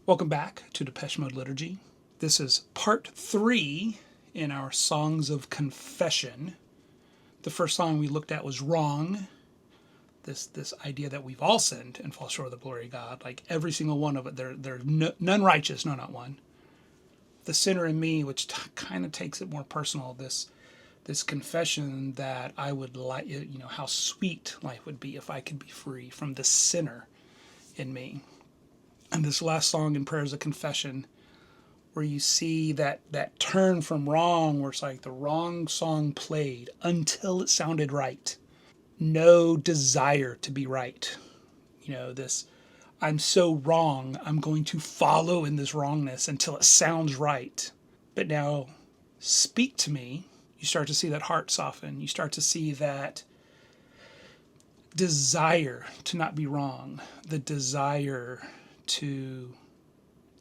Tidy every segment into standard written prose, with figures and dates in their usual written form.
Welcome back to Depeche Mode Liturgy. This is part 3 in our Songs of Confession. The first song we looked at was Wrong. This idea that we've all sinned and fall short of the glory of God. Like every single one of it. There's none righteous, no, not one. The sinner in me, which kind of takes it more personal. This confession that I would like, how sweet life would be if I could be free from the sinner in me. And this last song in Prayers of Confession, where you see that turn from wrong, where it's like the wrong song played until it sounded right. No desire to be right. This, I'm so wrong, I'm going to follow in this wrongness until it sounds right. But now, speak to me. You start to see that heart soften. You start to see that desire to not be wrong, the desire to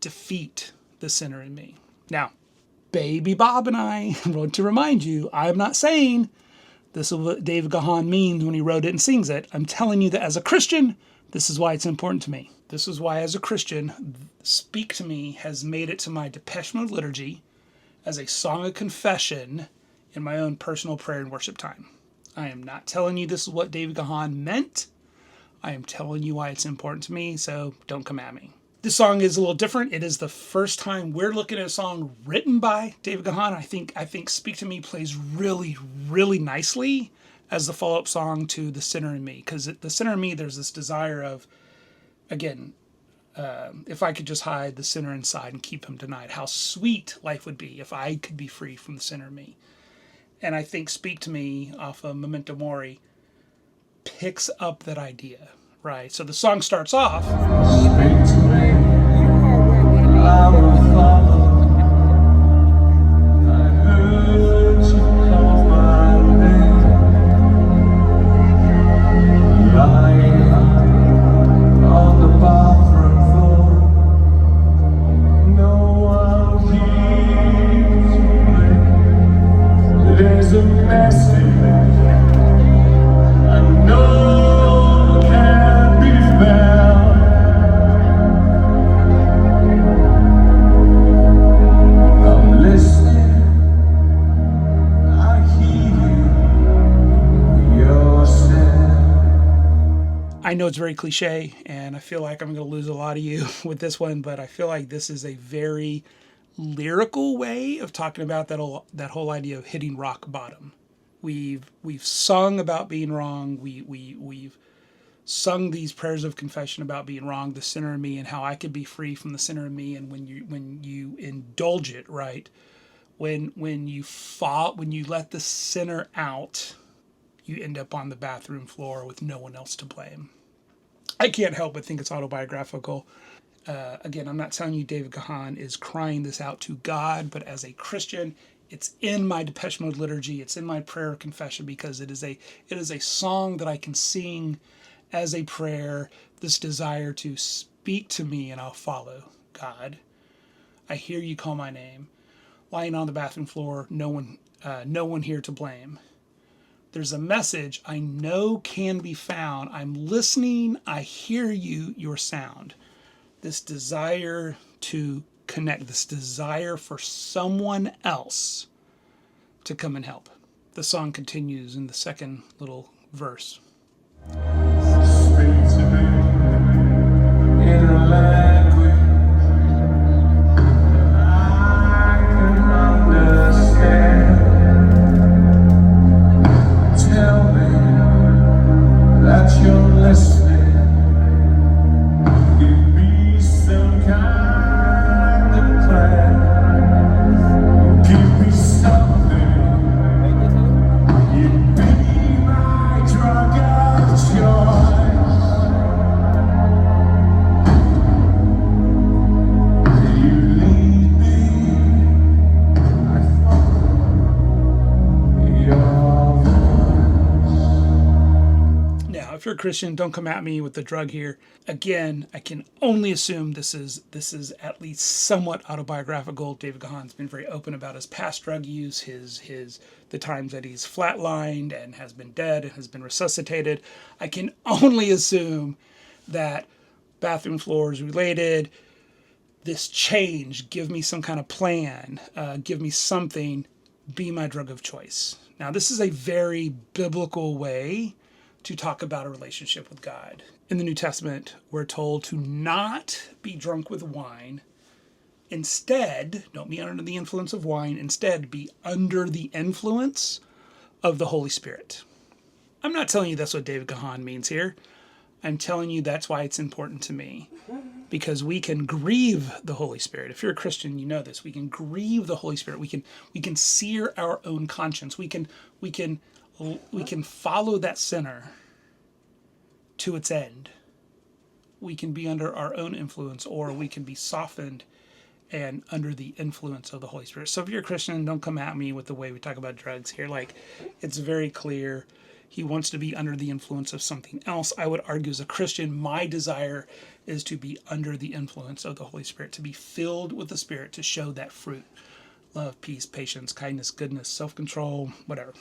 defeat the sinner in me. Now, Baby Bob and I wrote to remind you, I'm not saying this is what David Gahan means when he wrote it and sings it. I'm telling you that as a Christian, this is why it's important to me. This is why as a Christian, Speak to Me has made it to my Depeche Mode liturgy as a song of confession in my own personal prayer and worship time. I am not telling you this is what David Gahan meant. I am telling you why it's important to me, so don't come at me. This song is a little different. It is the first time we're looking at a song written by David Gahan. I think Speak to Me plays really, really nicely as the follow-up song to The Sinner in Me. Because The Sinner in Me, there's this desire of, again, if I could just hide the sinner inside and keep him denied, how sweet life would be if I could be free from the sinner in me. And I think Speak to Me off of Memento Mori picks up that idea, right? So the song starts off. Speak to me, I will follow. I heard you call my name. Lying on the bathroom floor. No one hears me. There's a message. I know it's very cliche, and I feel like I'm going to lose a lot of you with this one, but I feel like this is a very lyrical way of talking about that whole idea of hitting rock bottom. We've sung about being wrong. We've sung these prayers of confession about being wrong, the sinner in me, and how I could be free from the sinner in me. And when you indulge it, right, when you let the sinner out, you end up on the bathroom floor with no one else to blame. I can't help but think it's autobiographical. Again, I'm not telling you David Gahan is crying this out to God, but as a Christian, it's in my Depeche Mode liturgy. It's in my prayer of confession because it is a song that I can sing as a prayer. This desire to speak to me and I'll follow. God, I hear you call my name. Lying on the bathroom floor, no one here to blame. There's a message I know can be found. I'm listening. I hear you, your sound. This desire to connect, this desire for someone else to come and help. The song continues in the second little verse. Speak to me in a language I can understand. Tell me that you're listening. Give me some kind of plan. Give me something. You be my drug of choice. You lead me. I follow your voice. Now, if you're a Christian, don't come at me with the drug here. Again, I can only assume this is at least somewhat autobiographical. David Gahan's been very open about his past drug use, the times that he's flatlined and has been dead and has been resuscitated. I can only assume that bathroom floors related, this change, give me some kind of plan, give me something, be my drug of choice. Now, this is a very biblical way to talk about a relationship with God. In the New Testament, we're told to not be drunk with wine. Instead, don't be under the influence of wine. Instead, be under the influence of the Holy Spirit. I'm not telling you that's what David Kahan means here. I'm telling you that's why it's important to me. Because we can grieve the Holy Spirit. If you're a Christian, you know this. We can grieve the Holy Spirit. We can sear our own conscience. We can follow that sinner to its end. We can be under our own influence, or we can be softened and under the influence of the Holy Spirit. So if you're a Christian, don't come at me with the way we talk about drugs here. Like, it's very clear. He wants to be under the influence of something else. I would argue as a Christian, my desire is to be under the influence of the Holy Spirit, to be filled with the Spirit, to show that fruit. Love, peace, patience, kindness, goodness, self-control, whatever.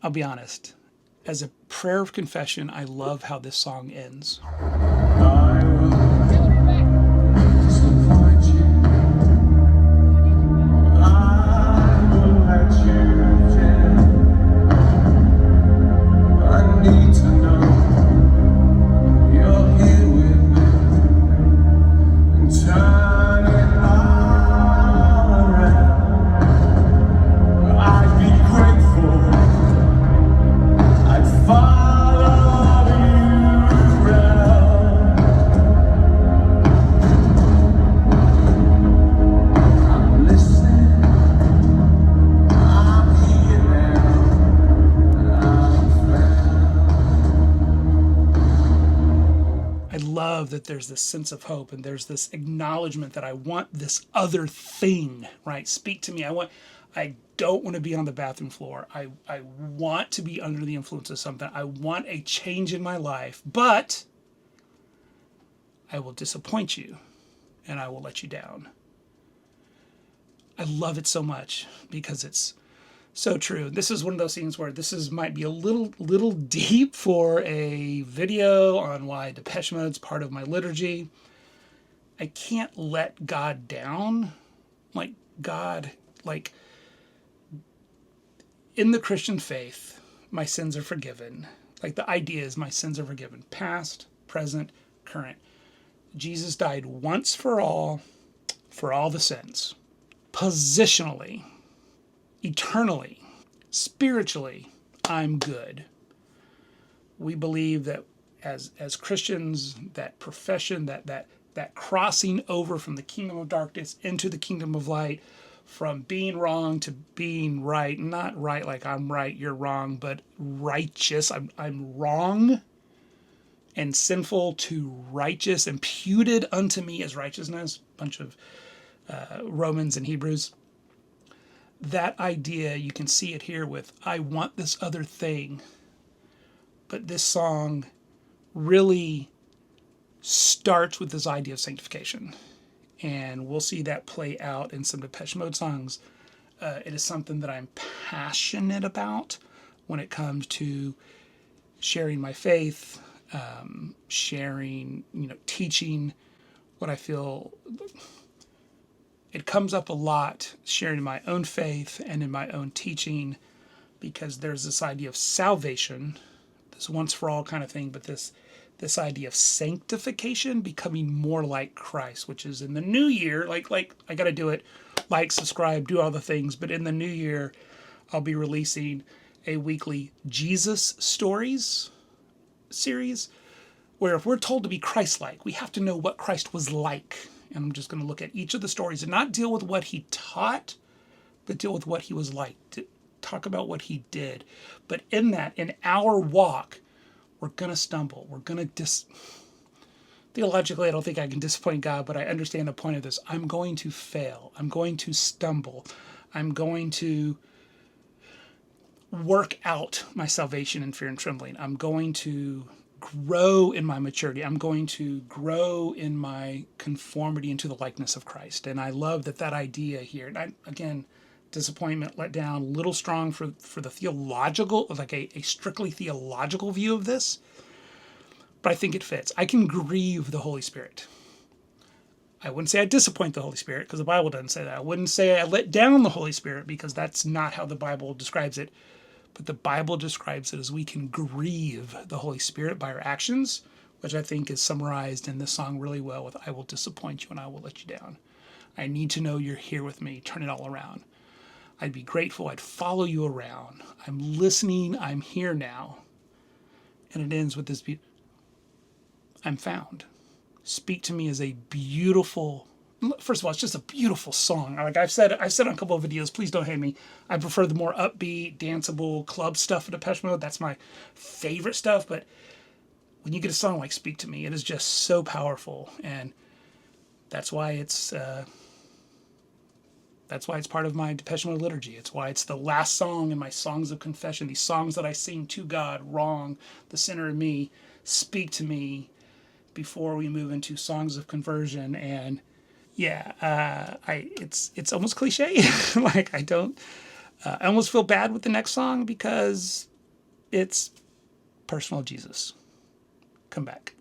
I'll be honest. As a prayer of confession, I love how this song ends. I will disappoint you. I will let you down. I need to know you're here with me and turn it all around. I'd be grateful. I'd follow you around. I'm listening. I'm here now. I'm found. I love that there's this sense of hope and there's this acknowledgement that I want this other thing, right? Speak to me. I don't want to be on the bathroom floor. I want to be under the influence of something. I want a change in my life, but I will disappoint you and I will let you down. I love it so much because it's so true. This is one of those things where might be a little deep for a video on why Depeche Mode's part of my liturgy. I can't let God down. In the Christian faith, my sins are forgiven. Like, the idea is my sins are forgiven. Past, present, current. Jesus died once for all the sins. Positionally, eternally, spiritually, I'm good. We believe that as Christians, that profession, that crossing over from the kingdom of darkness into the kingdom of light, from being wrong to being right, not right like I'm right, you're wrong, but righteous. I'm wrong and sinful to righteous, imputed unto me as righteousness. Bunch of Romans and Hebrews. That idea, you can see it here with, I want this other thing. But this song really starts with this idea of sanctification. And we'll see that play out in some Depeche Mode songs. It is something that I'm passionate about when it comes to sharing my faith, sharing, teaching what I feel. It comes up a lot, sharing my own faith and in my own teaching, because there's this idea of salvation, this once for all kind of thing, but this idea of sanctification, becoming more like Christ, which is in the new year, like I got to do it, like, subscribe, do all the things. But in the new year, I'll be releasing a weekly Jesus Stories series, where if we're told to be Christ-like, we have to know what Christ was like. And I'm just going to look at each of the stories and not deal with what he taught, but deal with what he was like. To talk about what he did. But in our walk, we're going to stumble. We're going to theologically, I don't think I can disappoint God, but I understand the point of this. I'm going to fail. I'm going to stumble. I'm going to work out my salvation in fear and trembling. I'm going to grow in my maturity. I'm going to grow in my conformity into the likeness of Christ. And I love that idea here. And again, disappointment, let down, a little strong for the theological, like a strictly theological view of this. But I think it fits. I can grieve the Holy Spirit. I wouldn't say I disappoint the Holy Spirit, because the Bible doesn't say that. I wouldn't say I let down the Holy Spirit, because that's not how the Bible describes it. But the Bible describes it as we can grieve the Holy Spirit by our actions, which I think is summarized in this song really well with "I will disappoint you and I will let you down. I need to know you're here with me. Turn it all around. I'd be grateful. I'd follow you around. I'm listening. I'm here now." And it ends with this, "I'm found." Speak to Me is a beautiful, first of all, it's just a beautiful song. Like I've said on a couple of videos, please don't hate me. I prefer the more upbeat, danceable club stuff of Depeche Mode. That's my favorite stuff. But when you get a song like "Speak to Me," it is just so powerful. And that's why it's part of my Depeche Mode liturgy. It's why it's the last song in my songs of confession. These songs that I sing to God, wrong, the sinner in me, speak to me, before we move into songs of conversion. And yeah, it's almost cliche. Like I almost feel bad with the next song because it's personal Jesus. Come back.